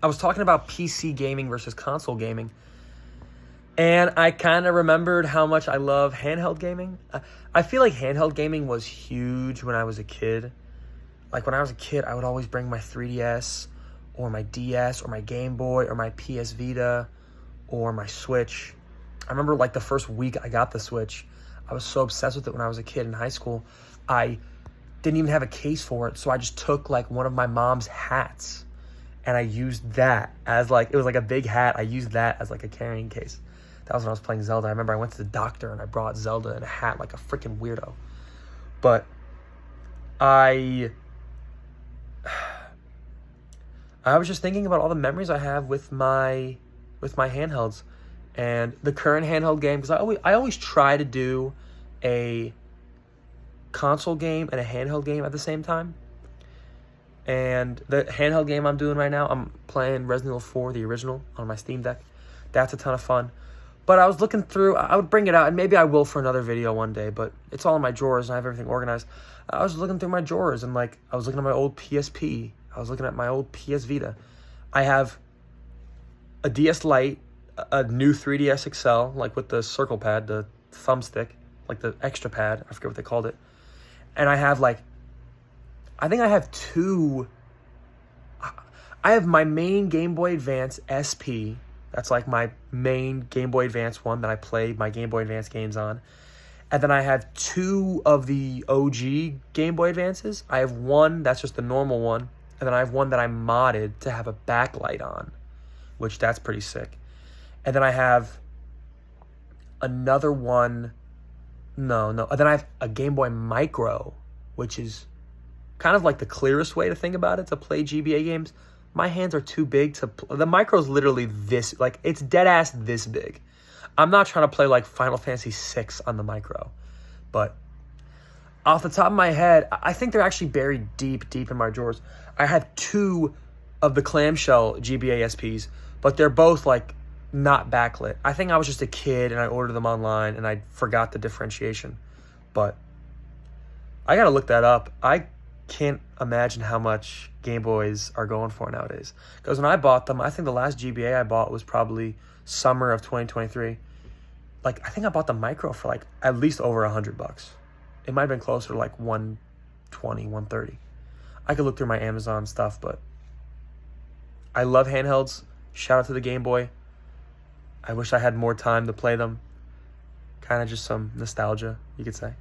I was talking about PC gaming versus console gaming. And I kind of remembered how much I love handheld gaming. I feel like handheld gaming was huge when I was a kid. Like when I was a kid, I would always bring my 3DS or my DS or my Game Boy or my PS Vita or my Switch. I remember like the first week I got the Switch, I was so obsessed with it when I was a kid in high school. I didn't even have a case for it, so I just took like one of my mom's hats and I used that as like, it was like a big hat. I used that as like a carrying case. That was when I was playing Zelda. I remember I went to the doctor and I brought Zelda in a hat like a freaking weirdo. But I was just thinking about all the memories I have with my handhelds and the current handheld game, because I always try to do a console game and a handheld game at the same time. And the handheld game I'm doing right now, I'm playing Resident Evil 4, the original, on my Steam Deck. That's a ton of fun. But I was looking through, I would bring it out, and maybe I will for another video one day, but it's all in my drawers, and I have everything organized. I was looking through my drawers, and like, I was looking at my old PSP. I was looking at my old PS Vita. I have a DS Lite, a new 3DS XL, like with the circle pad, the thumbstick, like the extra pad, I forget what they called it. And I have like, I think I have I have my main Game Boy Advance SP. That's like my main Game Boy Advance one that I play my Game Boy Advance games on. And then I have 2 of the OG Game Boy Advances. I have one that's just the normal one. And then I have one that I modded to have a backlight on, which that's pretty sick. And then I have another one. No. And then I have a Game Boy Micro, which is kind of like the clearest way to think about it to play GBA games. My hands are too big to the Micro's literally this, like it's dead ass this big. I'm not trying to play like Final Fantasy 6 on the Micro, but off the top of my head, I think they're actually buried deep in my drawers. I have 2 of the clamshell GBA SPs, but they're both like not backlit. I think I was just a kid and I ordered them online and I forgot the differentiation, but I gotta look that up. I can't imagine how much Game Boys are going for nowadays. Because when I bought them, I think the last GBA I bought was probably summer of 2023. Like, I think I bought the Micro for like at least over $100. It might have been closer to like 120, 130. I could look through my Amazon stuff, but I love handhelds. Shout out to the Game Boy. I wish I had more time to play them. Kind of just some nostalgia, you could say.